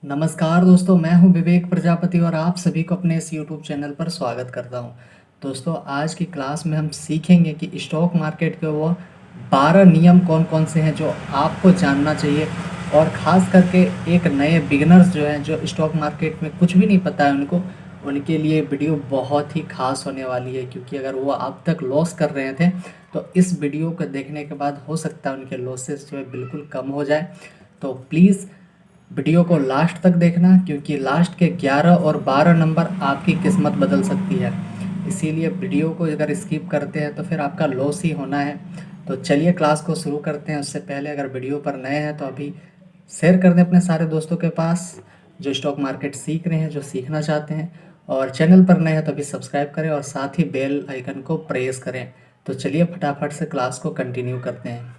नमस्कार दोस्तों, मैं हूं विवेक प्रजापति और आप सभी को अपने इस यूट्यूब चैनल पर स्वागत करता हूं। दोस्तों, आज की क्लास में हम सीखेंगे कि स्टॉक मार्केट के वो 12 नियम कौन कौन से हैं जो आपको जानना चाहिए। और ख़ास करके एक नए बिगिनर्स जो हैं, जो स्टॉक मार्केट में कुछ भी नहीं पता है उनके लिए वीडियो बहुत ही खास होने वाली है, क्योंकि अगर वो अब तक लॉस कर रहे थे तो इस वीडियो को देखने के बाद हो सकता है उनके लॉसेस जो है बिल्कुल कम हो जाए। तो प्लीज़ वीडियो को लास्ट तक देखना, क्योंकि लास्ट के 11 और 12 नंबर आपकी किस्मत बदल सकती है। इसीलिए वीडियो को अगर स्किप करते हैं तो फिर आपका लॉस ही होना है। तो चलिए क्लास को शुरू करते हैं। उससे पहले अगर वीडियो पर नए हैं तो अभी शेयर कर दें अपने सारे दोस्तों के पास जो स्टॉक मार्केट सीख रहे हैं, जो सीखना चाहते हैं। और चैनल पर नए हैं तो अभी सब्सक्राइब करें और साथ ही बेल आइकन को प्रेस करें। तो चलिए फटाफट से क्लास को कंटिन्यू करते हैं।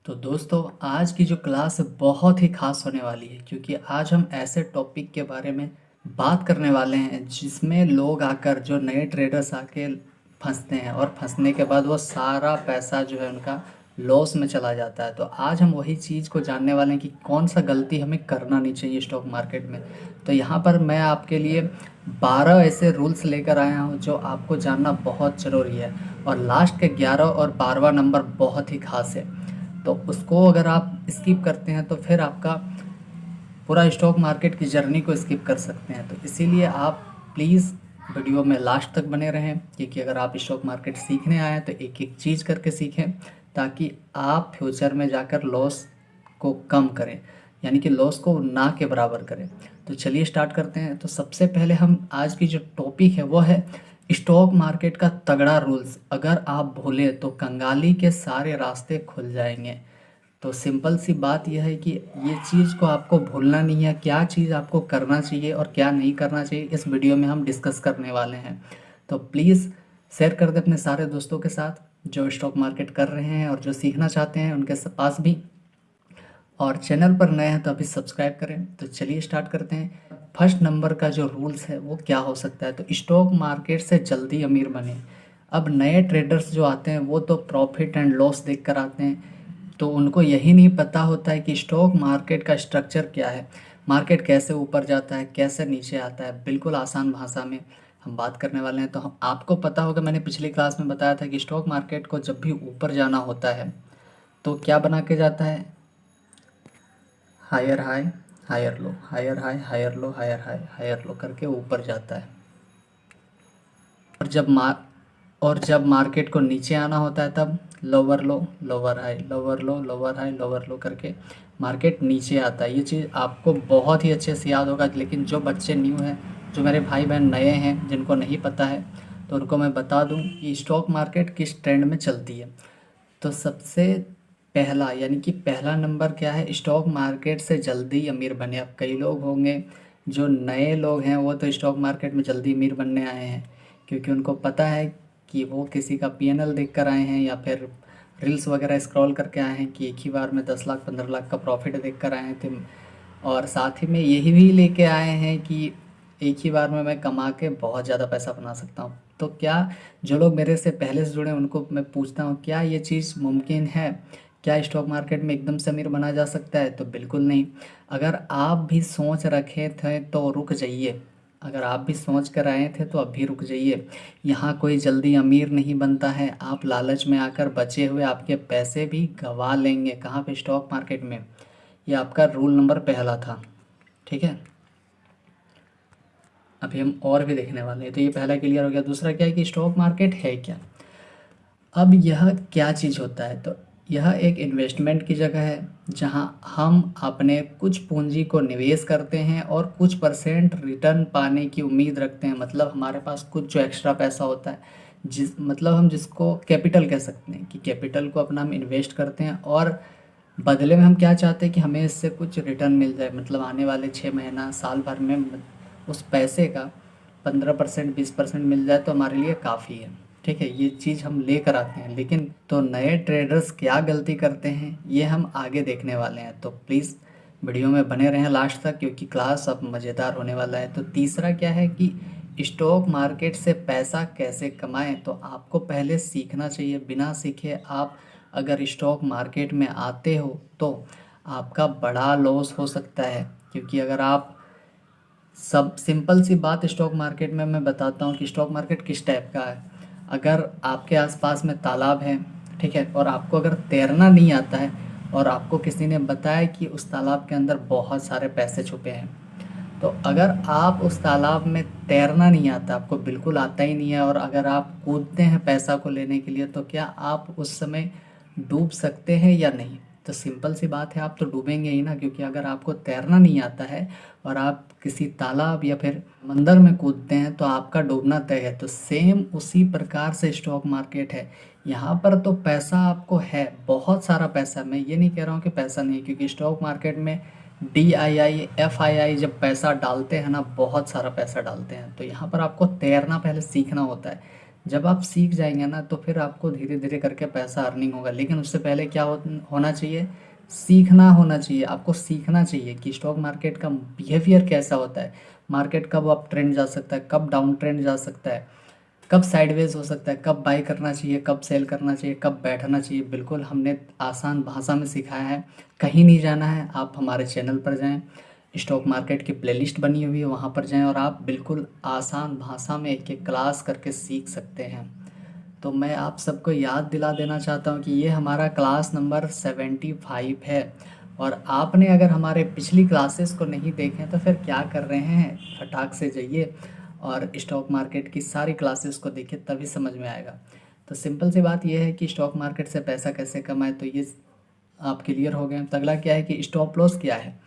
तो दोस्तों, आज की जो क्लास है बहुत ही खास होने वाली है, क्योंकि आज हम ऐसे टॉपिक के बारे में बात करने वाले हैं जिसमें लोग आकर, जो नए ट्रेडर्स आके फंसते हैं और फंसने के बाद वो सारा पैसा जो है उनका लॉस में चला जाता है। तो आज हम वही चीज़ को जानने वाले हैं कि कौन सा गलती हमें करना नहीं चाहिए स्टॉक मार्केट में। तो यहाँ पर मैं आपके लिए 12 ऐसे रूल्स लेकर आया हूँ जो आपको जानना बहुत ज़रूरी है। और लास्ट के 11 और 12वां नंबर बहुत ही खास है। तो उसको अगर आप स्किप करते हैं तो फिर आपका पूरा स्टॉक मार्केट की जर्नी को स्किप कर सकते हैं। तो इसीलिए आप प्लीज़ वीडियो में लास्ट तक बने रहें, क्योंकि अगर आप स्टॉक मार्केट सीखने आए तो एक एक चीज़ करके सीखें, ताकि आप फ्यूचर में जाकर लॉस को कम करें, यानी कि लॉस को ना के बराबर करें। तो चलिए स्टार्ट करते हैं। तो सबसे पहले हम आज की जो टॉपिक है वो है स्टॉक मार्केट का तगड़ा रूल्स। अगर आप भूले तो कंगाली के सारे रास्ते खुल जाएंगे। तो सिंपल सी बात यह है कि ये चीज़ को आपको भूलना नहीं है। क्या चीज़ आपको करना चाहिए और क्या नहीं करना चाहिए, इस वीडियो में हम डिस्कस करने वाले हैं। तो प्लीज़ शेयर कर दें अपने सारे दोस्तों के साथ जो स्टॉक मार्केट कर रहे हैं और जो सीखना चाहते हैं उनके पास भी। और चैनल पर नए हैं तो अभी सब्सक्राइब करें। तो चलिए स्टार्ट करते हैं। फर्स्ट नंबर का जो रूल्स है वो क्या हो सकता है, तो स्टॉक मार्केट से जल्दी अमीर बने। अब नए ट्रेडर्स जो आते हैं वो तो प्रॉफिट एंड लॉस देख कर आते हैं, तो उनको यही नहीं पता होता है कि स्टॉक मार्केट का स्ट्रक्चर क्या है, मार्केट कैसे ऊपर जाता है, कैसे नीचे आता है। बिल्कुल आसान भाषा में हम बात करने वाले हैं। तो हम आपको पता होगा, मैंने पिछली क्लास में बताया था कि स्टॉक मार्केट को जब भी ऊपर जाना होता है तो क्या बना के जाता है, higher high higher low, higher high higher low, higher high higher low करके ऊपर जाता है। और जब मार्केट को नीचे आना होता है तब लोअर लो लोअर हाई, लोअर लो लोअर हाई लोअर लो करके मार्केट नीचे आता है। ये चीज़ आपको बहुत ही अच्छे से याद होगा। लेकिन जो बच्चे न्यू हैं, जो मेरे भाई बहन नए हैं, जिनको नहीं पता है, तो उनको मैं बता दूं कि स्टॉक मार्केट किस ट्रेंड में चलती है। तो सबसे पहला, यानी कि पहला नंबर क्या है, स्टॉक मार्केट से जल्दी अमीर बने। अब कई लोग होंगे, जो नए लोग हैं वो तो स्टॉक मार्केट में जल्दी अमीर बनने आए हैं, क्योंकि उनको पता है कि वो किसी का पीएनएल देख कर आए हैं या फिर रील्स वगैरह स्क्रॉल करके आए हैं कि एक ही बार में 10 लाख 15 लाख का प्रॉफिट देख कर आए थे। और साथ ही में यही भी लेके आए हैं कि एक ही बार में मैं कमा के बहुत ज़्यादा पैसा बना सकता हूँ। तो क्या, जो लोग मेरे से पहले से जुड़े हैं उनको मैं पूछता हूँ, क्या ये चीज़ मुमकिन है? क्या स्टॉक मार्केट में एकदम से अमीर बना जा सकता है? तो बिल्कुल नहीं। अगर आप भी सोच रखे थे तो रुक जाइए। अगर आप भी सोच कर आए थे तो अभी रुक जाइए। यहाँ कोई जल्दी अमीर नहीं बनता है। आप लालच में आकर बचे हुए आपके पैसे भी गंवा लेंगे। कहाँ पे? स्टॉक मार्केट में। ये आपका रूल नंबर पहला था, ठीक है। अभी हम और भी देखने वाले हैं। तो ये पहला क्लियर हो गया। दूसरा क्या है कि स्टॉक मार्केट है क्या। अब यह क्या चीज़ होता है, तो यह एक इन्वेस्टमेंट की जगह है जहां हम अपने कुछ पूंजी को निवेश करते हैं और कुछ परसेंट रिटर्न पाने की उम्मीद रखते हैं। मतलब हमारे पास कुछ जो एक्स्ट्रा पैसा होता है, मतलब हम जिसको कैपिटल कह सकते हैं, कि कैपिटल को अपना हम इन्वेस्ट करते हैं और बदले में हम क्या चाहते हैं कि हमें इससे कुछ रिटर्न मिल जाए। मतलब आने वाले 6 महीना साल भर में उस पैसे का 15% 20% मिल जाए तो हमारे लिए काफ़ी है, ठीक है। ये चीज़ हम लेकर आते हैं। लेकिन तो नए ट्रेडर्स क्या गलती करते हैं ये हम आगे देखने वाले हैं। तो प्लीज़ वीडियो में बने रहें लास्ट तक, क्योंकि क्लास अब मज़ेदार होने वाला है। तो तीसरा क्या है कि स्टॉक मार्केट से पैसा कैसे कमाएं, तो आपको पहले सीखना चाहिए। बिना सीखे आप अगर स्टॉक मार्केट में आते हो तो आपका बड़ा लॉस हो सकता है। क्योंकि अगर आप सब सिंपल सी बात स्टॉक मार्केट में मैं बताता हूँ कि स्टॉक मार्केट किस टाइप का है। अगर आपके आसपास में तालाब है, ठीक है, और आपको अगर तैरना नहीं आता है और आपको किसी ने बताया कि उस तालाब के अंदर बहुत सारे पैसे छुपे हैं, तो अगर आप उस तालाब में तैरना नहीं आता, आपको बिल्कुल आता ही नहीं है, और अगर आप कूदते हैं पैसा को लेने के लिए, तो क्या आप उस समय डूब सकते हैं या नहीं? तो सिंपल सी बात है, आप तो डूबेंगे ही ना। क्योंकि अगर आपको तैरना नहीं आता है और आप किसी तालाब या फिर मंदिर में कूदते हैं तो आपका डूबना तय है। तो सेम उसी प्रकार से स्टॉक मार्केट है। यहाँ पर तो पैसा आपको है, बहुत सारा पैसा। मैं ये नहीं कह रहा हूँ कि पैसा नहीं है, क्योंकि स्टॉक मार्केट में DII FII जब पैसा डालते हैं ना, बहुत सारा पैसा डालते हैं। तो यहाँ पर आपको तैरना पहले सीखना होता है। जब आप सीख जाएंगे ना, तो फिर आपको धीरे धीरे करके पैसा अर्निंग होगा। लेकिन उससे पहले क्या होना चाहिए? सीखना होना चाहिए। आपको सीखना चाहिए कि स्टॉक मार्केट का बिहेवियर कैसा होता है, मार्केट कब अप ट्रेंड जा सकता है, कब डाउन ट्रेंड जा सकता है, कब साइडवेज हो सकता है, कब बाई करना चाहिए, कब सेल करना चाहिए, कब बैठना चाहिए। बिल्कुल हमने आसान भाषा में सिखाया है। कहीं नहीं जाना है, आप हमारे चैनल पर जाएं, स्टॉक मार्केट की प्लेलिस्ट बनी हुई है, वहाँ पर जाएं और आप बिल्कुल आसान भाषा में एक एक क्लास करके सीख सकते हैं। तो मैं आप सबको याद दिला देना चाहता हूँ कि ये हमारा क्लास नंबर 75 है। और आपने अगर हमारे पिछली क्लासेस को नहीं देखें तो फिर क्या कर रहे हैं? फटाक से जाइए और स्टॉक मार्केट की सारी क्लासेस को देखिए, तभी समझ में आएगा। तो सिंपल सी बात यह है कि स्टॉक मार्केट से पैसा कैसे कमाएं, तो ये आप क्लियर हो गए। तो अगला क्या है कि स्टॉप लॉस क्या है।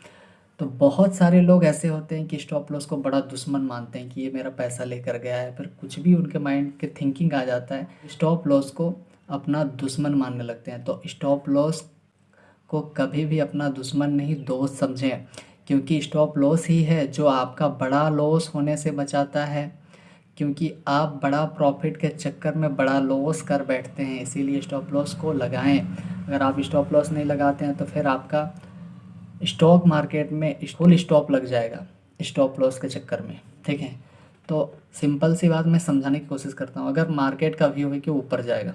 तो बहुत सारे लोग ऐसे होते हैं कि स्टॉप लॉस को बड़ा दुश्मन मानते हैं कि ये मेरा पैसा लेकर गया है। फिर कुछ भी उनके माइंड के थिंकिंग आ जाता है, स्टॉप लॉस को अपना दुश्मन मानने लगते हैं। तो स्टॉप लॉस को कभी भी अपना दुश्मन नहीं, दोस्त समझें। क्योंकि स्टॉप लॉस ही है जो आपका बड़ा लॉस होने से बचाता है। क्योंकि आप बड़ा प्रॉफिट के चक्कर में बड़ा लॉस कर बैठते हैं, इसीलिए स्टॉप लॉस को लगाएं। अगर आप स्टॉप लॉस नहीं लगाते हैं तो फिर आपका स्टॉक मार्केट में फुल स्टॉप लग जाएगा स्टॉप लॉस के चक्कर में, ठीक है। तो सिंपल सी बात मैं समझाने की कोशिश करता हूँ। अगर मार्केट का व्यू है कि ऊपर जाएगा,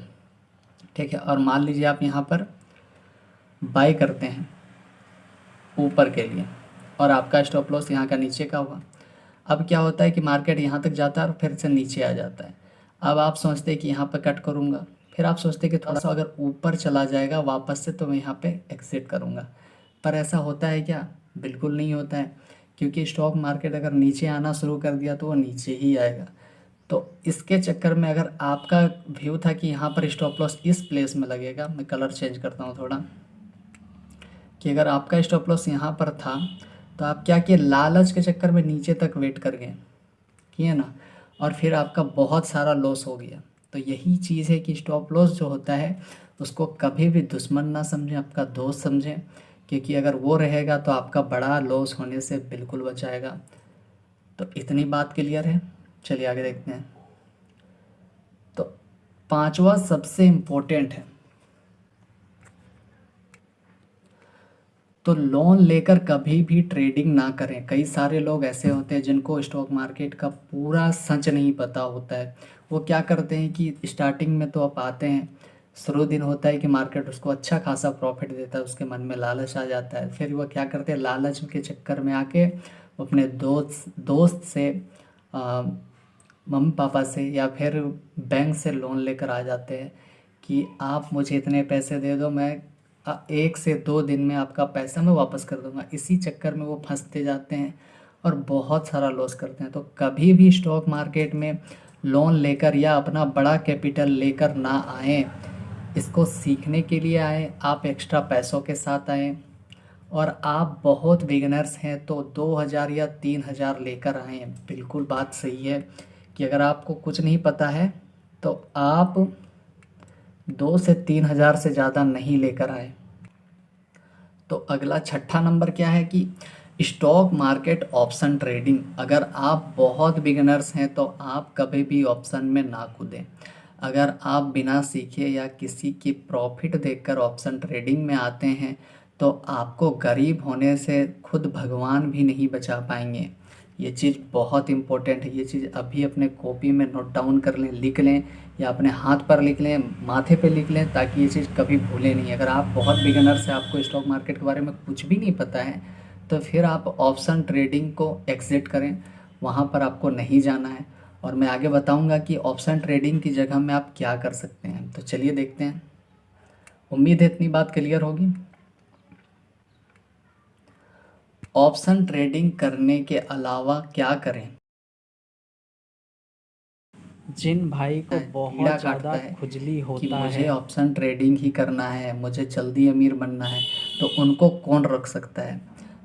ठीक है, और मान लीजिए आप यहाँ पर बाई करते हैं ऊपर के लिए, और आपका स्टॉप लॉस यहाँ का नीचे का हुआ। अब क्या होता है कि मार्केट यहाँ तक जाता है और फिर से नीचे आ जाता है। अब आप सोचते हैं कि यहाँ पर कट करूँगा, फिर आप सोचते हैं कि थोड़ा सा अगर ऊपर चला जाएगा वापस से तो मैं यहाँ पे एग्जिट करूँगा। पर ऐसा होता है क्या? बिल्कुल नहीं होता है। क्योंकि स्टॉक मार्केट अगर नीचे आना शुरू कर दिया तो वो नीचे ही आएगा। तो इसके चक्कर में अगर आपका व्यू था कि यहाँ पर स्टॉप लॉस इस प्लेस में लगेगा, मैं कलर चेंज करता हूँ थोड़ा, कि अगर आपका स्टॉप लॉस यहाँ पर था तो आप क्या किए? लालच के चक्कर में नीचे तक वेट कर गए, किए ना, और फिर आपका बहुत सारा लॉस हो गया। तो यही चीज़ है कि स्टॉप लॉस जो होता है उसको कभी भी दुश्मन ना समझें, आपका दोस्त समझें। क्योंकि अगर वो रहेगा तो आपका बड़ा लॉस होने से बिल्कुल बचाएगा। तो इतनी बात क्लियर है। चलिए आगे देखते हैं। तो पांचवा सबसे इम्पोर्टेंट है, तो लोन लेकर कभी भी ट्रेडिंग ना करें। कई सारे लोग ऐसे होते हैं जिनको स्टॉक मार्केट का पूरा सच नहीं पता होता है। वो क्या करते हैं कि स्टार्टिंग में तो आप आते हैं, शुरू दिन होता है कि मार्केट उसको अच्छा खासा प्रॉफिट देता है, उसके मन में लालच आ जाता है। फिर वो क्या करते हैं? लालच के चक्कर में आके वो अपने दोस्त से, मम्मी पापा से या फिर बैंक से लोन लेकर आ जाते हैं कि आप मुझे इतने पैसे दे दो, मैं 1 से 2 दिन में आपका पैसा मैं वापस कर दूंगा। इसी चक्कर में वो फंसते जाते हैं और बहुत सारा लॉस करते हैं। तो कभी भी स्टॉक मार्केट में लोन लेकर या अपना बड़ा कैपिटल लेकर ना आएँ। इसको सीखने के लिए आए, आप एक्स्ट्रा पैसों के साथ आएँ। और आप बहुत बिगिनर्स हैं तो 2000 या 3000 लेकर आएँ। बिल्कुल बात सही है कि अगर आपको कुछ नहीं पता है तो आप 2 से 3000 से ज़्यादा नहीं लेकर आए। तो अगला छठा नंबर क्या है कि स्टॉक मार्केट ऑप्शन ट्रेडिंग। अगर आप बहुत बिगिनर्स हैं तो आप कभी भी ऑप्शन में ना कूदें। अगर आप बिना सीखे या किसी की प्रॉफिट देखकर ऑप्शन ट्रेडिंग में आते हैं तो आपको गरीब होने से खुद भगवान भी नहीं बचा पाएंगे। ये चीज़ बहुत इम्पोर्टेंट है। ये चीज़ अभी अपने कॉपी में नोट डाउन कर लें, लिख लें, या अपने हाथ पर लिख लें, माथे पे लिख लें, ताकि ये चीज़ कभी भूलें नहीं। अगर आप बहुत बिगिनर्स हैं, आपको स्टॉक मार्केट के बारे में कुछ भी नहीं पता है, तो फिर आप ऑप्शन ट्रेडिंग को एग्ज़िट करें, वहाँ पर आपको नहीं जाना है। और मैं आगे बताऊंगा कि ऑप्शन ट्रेडिंग की जगह में आप क्या कर सकते हैं। तो चलिए देखते हैं। उम्मीद है इतनी बात क्लियर होगी। ऑप्शन ट्रेडिंग करने के अलावा क्या करें? जिन भाई को कीड़ा बहुत काटता ज़्यादा है खुजली कि होता मुझे है। ऑप्शन ट्रेडिंग ही करना है, मुझे जल्दी अमीर बनना है, तो उनको कौन रख सकता है?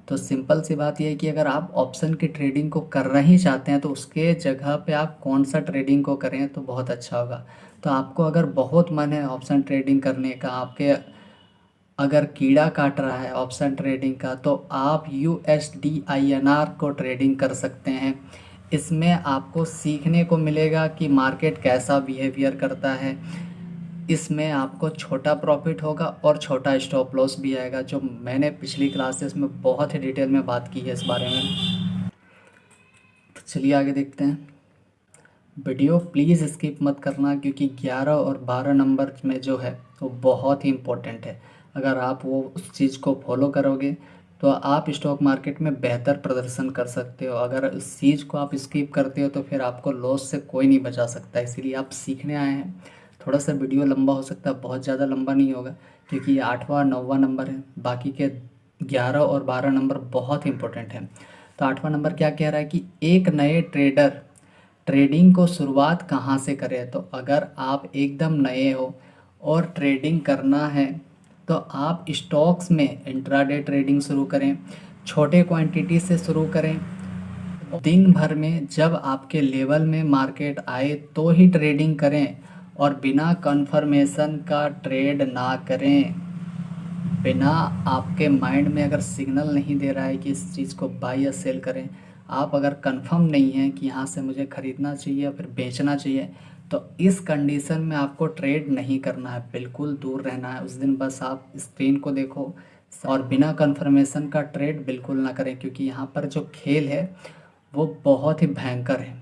तो सिंपल सी बात यह है कि अगर आप ऑप्शन की ट्रेडिंग को करना ही चाहते हैं, तो उसके जगह पे आप कौन सा ट्रेडिंग को करें तो बहुत अच्छा होगा। तो आपको अगर बहुत मन है ऑप्शन ट्रेडिंग करने का, आपके अगर कीड़ा काट रहा है ऑप्शन ट्रेडिंग का, तो आप USD INR को ट्रेडिंग कर सकते हैं। इसमें आपको सीखने को मिलेगा कि मार्केट कैसा बिहेवियर करता है। इसमें आपको छोटा प्रॉफिट होगा और छोटा स्टॉप लॉस भी आएगा, जो मैंने पिछली क्लासेस में बहुत ही डिटेल में बात की है इस बारे में। तो चलिए आगे देखते हैं। वीडियो प्लीज़ स्किप मत करना, क्योंकि 11 और 12 नंबर में जो है वो बहुत ही इम्पोर्टेंट है। अगर आप वो उस चीज़ को फॉलो करोगे तो आप स्टॉक मार्केट में बेहतर प्रदर्शन कर सकते हो। अगर इस चीज़ को आप स्किप करते हो तो फिर आपको लॉस से कोई नहीं बचा सकता। इसीलिए आप सीखने आए हैं। थोड़ा सा वीडियो लंबा हो सकता है, बहुत ज़्यादा लंबा नहीं होगा, क्योंकि ये 8वां 9वां नंबर है। बाकी के 11 और 12 नंबर बहुत ही इंपॉर्टेंट है। तो 8वां नंबर क्या कह रहा है कि एक नए ट्रेडर ट्रेडिंग को शुरुआत कहाँ से करें? तो अगर आप एकदम नए हो और ट्रेडिंग करना है, तो आप स्टॉक्स में इंट्राडे ट्रेडिंग शुरू करें, छोटे क्वांटिटी से शुरू करें। दिन भर में जब आपके लेवल में मार्केट आए तो ही ट्रेडिंग करें, और बिना कंफर्मेशन का ट्रेड ना करें। बिना आपके माइंड में अगर सिग्नल नहीं दे रहा है कि इस चीज़ को बाय या सेल करें, आप अगर कंफर्म नहीं है कि यहाँ से मुझे ख़रीदना चाहिए या फिर बेचना चाहिए, तो इस कंडीशन में आपको ट्रेड नहीं करना है, बिल्कुल दूर रहना है। उस दिन बस आप स्क्रीन को देखो, और बिना कंफर्मेशन का ट्रेड बिल्कुल ना करें, क्योंकि यहाँ पर जो खेल है वो बहुत ही भयंकर है।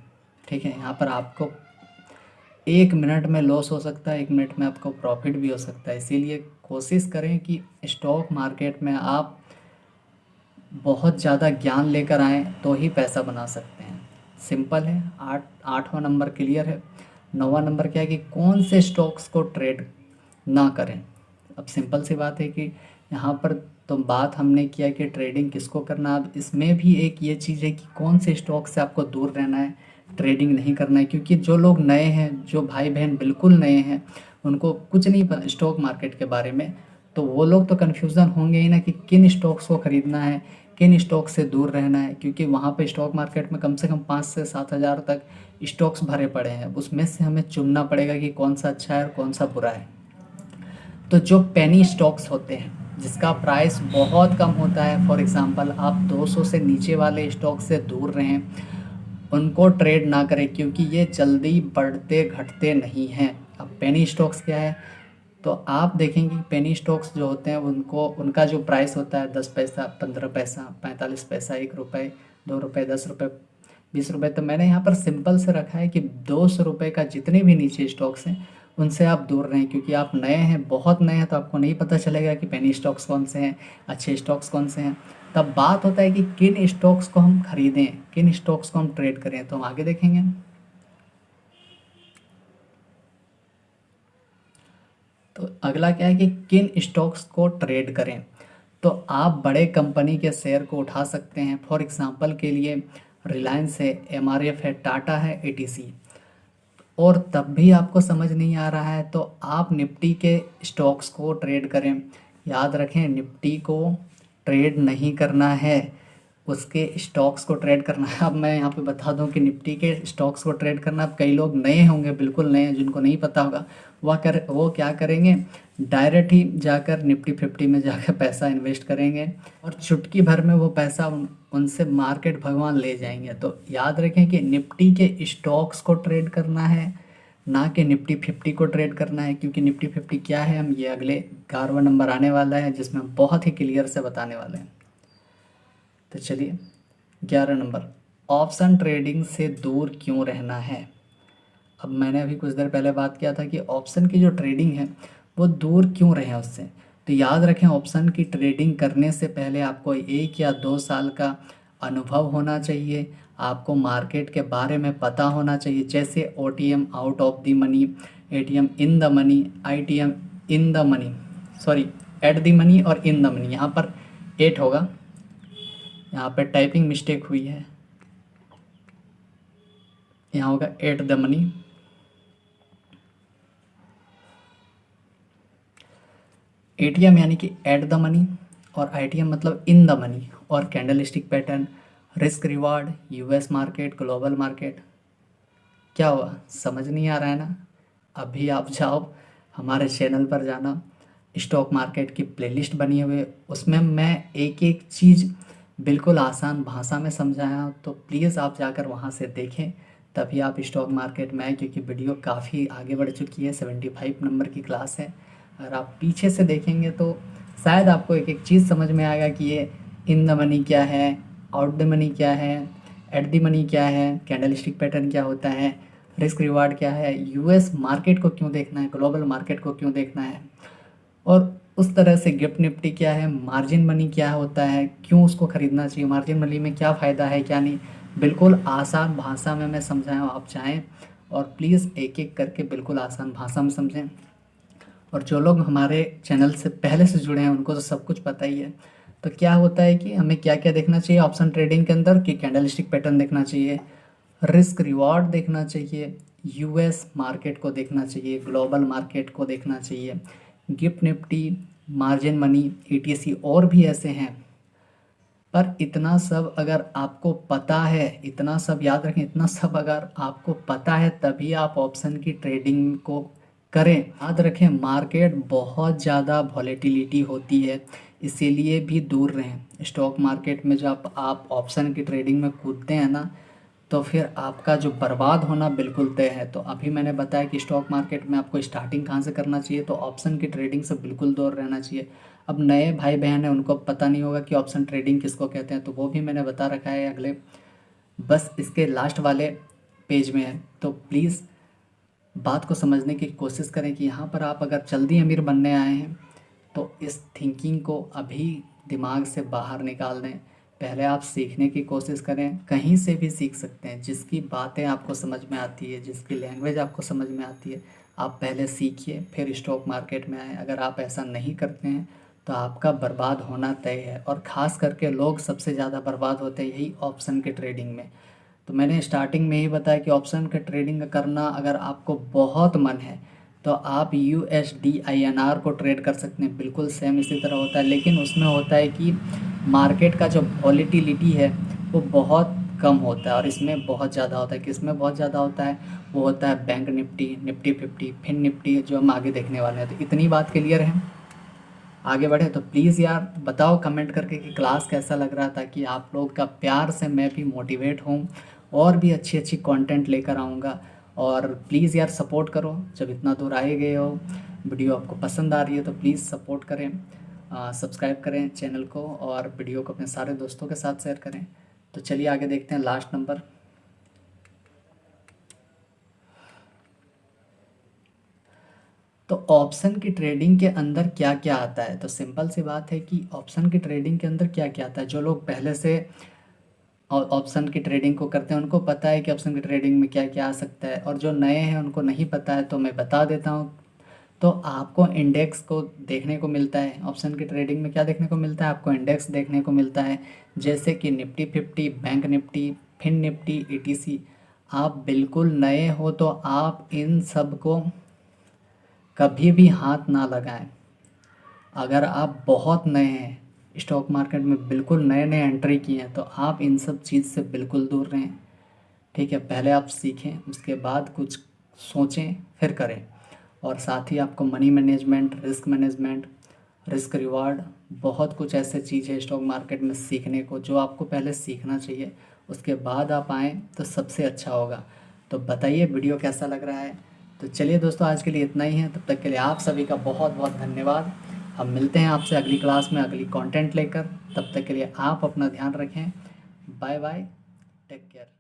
ठीक है, यहाँ पर आपको 1 मिनट में लॉस हो सकता है, 1 मिनट में आपको प्रॉफिट भी हो सकता है। इसीलिए कोशिश करें कि स्टॉक मार्केट में आप बहुत ज़्यादा ज्ञान लेकर आएँ तो ही पैसा बना सकते हैं। सिंपल है। 8वां नंबर क्लियर है। 9वां नंबर क्या है कि कौन से स्टॉक्स को ट्रेड ना करें। अब सिंपल सी बात है कि यहाँ पर तो बात हमने किया कि ट्रेडिंग किसको करना है। अब इसमें भी एक ये चीज़ है कि कौन से स्टॉक से आपको दूर रहना है, ट्रेडिंग नहीं करना है। क्योंकि जो लोग नए हैं, जो भाई बहन बिल्कुल नए हैं, उनको कुछ नहीं पता स्टॉक मार्केट के बारे में, तो वो लोग तो कन्फ्यूज़न होंगे ही ना कि किन स्टॉक्स को ख़रीदना है, किन स्टॉक से दूर रहना है। क्योंकि वहाँ पे स्टॉक मार्केट में कम से कम 5 से 7 हज़ार तक स्टॉक्स भरे पड़े हैं। उसमें से हमें चुनना पड़ेगा कि कौन सा अच्छा है और कौन सा बुरा है। तो जो पेनी स्टॉक्स होते हैं, जिसका प्राइस बहुत कम होता है, फॉर एग्जांपल आप 200 से नीचे वाले स्टॉक से दूर रहें, उनको ट्रेड ना करें, क्योंकि ये जल्दी बढ़ते घटते नहीं हैं। अब पेनी स्टॉक्स क्या है? तो आप देखेंगे पेनी स्टॉक्स जो होते हैं उनको, उनका जो प्राइस होता है 10 पैसा, 15 पैसा, 45 पैसा, 1 रुपये, 2 रुपये, 10 रुपये, 20 रुपये। तो मैंने यहाँ पर सिंपल से रखा है कि 200 रुपये का जितने भी नीचे स्टॉक्स हैं उनसे आप दूर रहें। क्योंकि आप नए हैं, बहुत नए हैं, तो आपको नहीं पता चलेगा कि पेनी स्टॉक्स कौन से हैं, अच्छे स्टॉक्स कौन से हैं। तब बात होता है कि किन स्टॉक्स को हम खरीदें, किन स्टॉक्स को हम ट्रेड करें। तो हम आगे देखेंगे। तो अगला क्या है कि किन स्टॉक्स को ट्रेड करें। तो आप बड़े कंपनी के शेयर को उठा सकते हैं। फॉर एग्जांपल के लिए रिलायंस है, MRF है, टाटा है, ATC। और तब भी आपको समझ नहीं आ रहा है तो आप निफ्टी के स्टॉक्स को ट्रेड करें। याद रखें, निफ्टी को ट्रेड नहीं करना है, उसके स्टॉक्स को ट्रेड करना है। अब मैं यहाँ पे बता दूँ कि निफ्टी के स्टॉक्स को ट्रेड करना, अब कई लोग नए होंगे, बिल्कुल नए हैं, जिनको नहीं पता होगा, वो क्या करेंगे, डायरेक्ट ही जाकर निफ्टी 50 में जाकर पैसा इन्वेस्ट करेंगे, और चुटकी भर में वो पैसा उनसे मार्केट भगवान ले जाएंगे। तो याद रखें कि निफ्टी के स्टॉक्स को ट्रेड करना है, ना कि निफ्टी 50 को ट्रेड करना है। क्योंकि निफ्टी 50 क्या है, हम ये अगले 11वां नंबर आने वाला है जिसमें हम बहुत ही क्लियर से बताने वाले हैं। तो चलिए 11 नंबर, ऑप्शन ट्रेडिंग से दूर क्यों रहना है। अब मैंने अभी कुछ देर पहले बात किया था कि ऑप्शन की जो ट्रेडिंग है वो दूर क्यों रहें उससे। तो याद रखें, ऑप्शन की ट्रेडिंग करने से पहले आपको 1 या 2 साल का अनुभव होना चाहिए। आपको मार्केट के बारे में पता होना चाहिए, जैसे OTM out of the money, ATM in the money, ITM in the money, sorry at the money और इन द मनी। यहाँ पर 8 होगा, यहाँ पर टाइपिंग मिस्टेक हुई है, यहाँ होगा एट द मनी। ATM यानी कि एट द मनी और ITM मतलब इन द मनी, और candle stick pattern, risk reward, US market, global market. क्या हुआ, समझ नहीं आ रहा है ना? अभी आप जाओ हमारे चैनल पर, जाना, स्टॉक मार्केट की प्लेलिस्ट बनी हुई है, उसमें मैं एक एक चीज़ बिल्कुल आसान भाषा में समझाया हूँ। तो प्लीज़ आप जाकर वहाँ से देखें, तभी आप स्टॉक मार्केट में आए, क्योंकि वीडियो काफ़ी आगे बढ़ चुकी है, 75 नंबर की क्लास है। अगर आप पीछे से देखेंगे तो शायद आपको एक एक चीज़ समझ में आएगा कि ये इन द मनी क्या है, आउट द मनी क्या है, एट द मनी क्या है, कैंडल स्टिक पैटर्न क्या होता है, रिस्क रिवार्ड क्या है, US मार्केट को क्यों देखना है, ग्लोबल मार्केट को क्यों देखना है, और उस तरह से गिफ्ट निफ्टी क्या है, मार्जिन मनी क्या होता है, क्यों उसको ख़रीदना चाहिए, मार्जिन मनी में क्या फ़ायदा है क्या नहीं। बिल्कुल आसान भाषा में मैं समझाया हूँ, आप चाहें और प्लीज़ एक एक करके बिल्कुल आसान भाषा में समझें। और जो लोग हमारे चैनल से पहले से जुड़े हैं उनको तो सब कुछ पता ही है। तो क्या होता है कि हमें क्या क्या देखना चाहिए ऑप्शन ट्रेडिंग के अंदर, कि कैंडल स्टिक पैटर्न देखना चाहिए, रिस्क रिवार्ड देखना चाहिए, US मार्केट को देखना चाहिए, ग्लोबल मार्केट को देखना चाहिए, gift Nifty, margin money, ETC और भी ऐसे हैं। पर इतना सब अगर आपको पता है, इतना सब याद रखें, इतना सब अगर आपको पता है तभी आप ऑप्शन की ट्रेडिंग को करें। याद रखें, मार्केट बहुत ज़्यादा वॉलेटिलिटी होती है, इसीलिए भी दूर रहें। स्टॉक मार्केट में जब आप ऑप्शन की ट्रेडिंग में कूदते हैं ना, तो फिर आपका जो बर्बाद होना बिल्कुल तय है। तो अभी मैंने बताया कि स्टॉक मार्केट में आपको स्टार्टिंग कहाँ से करना चाहिए, तो ऑप्शन की ट्रेडिंग से बिल्कुल दूर रहना चाहिए। अब नए भाई बहन हैं, उनको पता नहीं होगा कि ऑप्शन ट्रेडिंग किसको कहते हैं, तो वो भी मैंने बता रखा है अगले, बस इसके लास्ट वाले पेज में है। तो प्लीज़ बात को समझने की कोशिश करें कि यहाँ पर आप अगर जल्दी अमीर बनने आए हैं तो इस थिंकिंग को अभी दिमाग से बाहर निकाल दें। पहले आप सीखने की कोशिश करें, कहीं से भी सीख सकते हैं, जिसकी बातें आपको समझ में आती है, जिसकी लैंग्वेज आपको समझ में आती है, आप पहले सीखिए फिर स्टॉक मार्केट में आए। अगर आप ऐसा नहीं करते हैं तो आपका बर्बाद होना तय है। और ख़ास करके लोग सबसे ज़्यादा बर्बाद होते हैं यही ऑप्शन के ट्रेडिंग में। तो मैंने स्टार्टिंग में ही बताया कि ऑप्शन का ट्रेडिंग करना अगर आपको बहुत मन है तो आप USD INR को ट्रेड कर सकते हैं, बिल्कुल सेम इसी तरह होता है। लेकिन उसमें होता है कि मार्केट का जो वॉलेटिलिटी है वो बहुत कम होता है, और इसमें बहुत ज़्यादा होता है। किसमें बहुत ज़्यादा होता है, वो होता है bank Nifty, Nifty 50, fin Nifty, जो हम आगे देखने वाले हैं। तो इतनी बात क्लियर है, आगे बढ़े तो प्लीज़ यार बताओ कमेंट करके कि क्लास कैसा लग रहा, ताकि आप लोग का प्यार से मैं भी मोटिवेट हूँ और भी अच्छी अच्छी कंटेंट लेकर आऊँगा। और प्लीज़ यार सपोर्ट करो, जब इतना दूर आए गए हो, वीडियो आपको पसंद आ रही है तो प्लीज़ सपोर्ट करें, सब्सक्राइब करें चैनल को, और वीडियो को अपने सारे दोस्तों के साथ शेयर करें। तो चलिए आगे देखते हैं लास्ट नंबर। तो ऑप्शन की ट्रेडिंग के अंदर क्या क्या आता है, तो सिंपल सी बात है कि ऑप्शन की ट्रेडिंग के अंदर क्या क्या आता है। जो लोग पहले से ऑप्शन की ट्रेडिंग को करते हैं उनको पता है कि ऑप्शन की ट्रेडिंग में क्या क्या आ सकता है, और जो नए हैं उनको नहीं पता है तो मैं बता देता हूँ। तो आपको इंडेक्स को देखने को मिलता है, ऑप्शन की ट्रेडिंग में क्या देखने को मिलता है, आपको इंडेक्स देखने को मिलता है, जैसे कि Nifty 50, bank Nifty, fin Nifty, ETC। आप बिल्कुल नए हो तो आप इन सब को कभी भी हाथ ना लगाएं। अगर आप बहुत नए हैं, स्टॉक मार्केट में बिल्कुल नए नए एंट्री किए हैं, तो आप इन सब चीज़ से बिल्कुल दूर रहें। ठीक है, पहले आप सीखें, उसके बाद कुछ सोचें फिर करें। और साथ ही आपको money management, risk management, risk reward, बहुत कुछ ऐसे चीज़ है स्टॉक मार्केट में सीखने को, जो आपको पहले सीखना चाहिए, उसके बाद आप आएँ तो सबसे अच्छा होगा। तो बताइए वीडियो कैसा लग रहा है। तो चलिए दोस्तों, आज के लिए इतना ही है। तब तक के लिए आप सभी का बहुत बहुत धन्यवाद। हम मिलते हैं आपसे अगली क्लास में अगली कंटेंट लेकर। तब तक के लिए आप अपना ध्यान रखें। Bye bye, take care.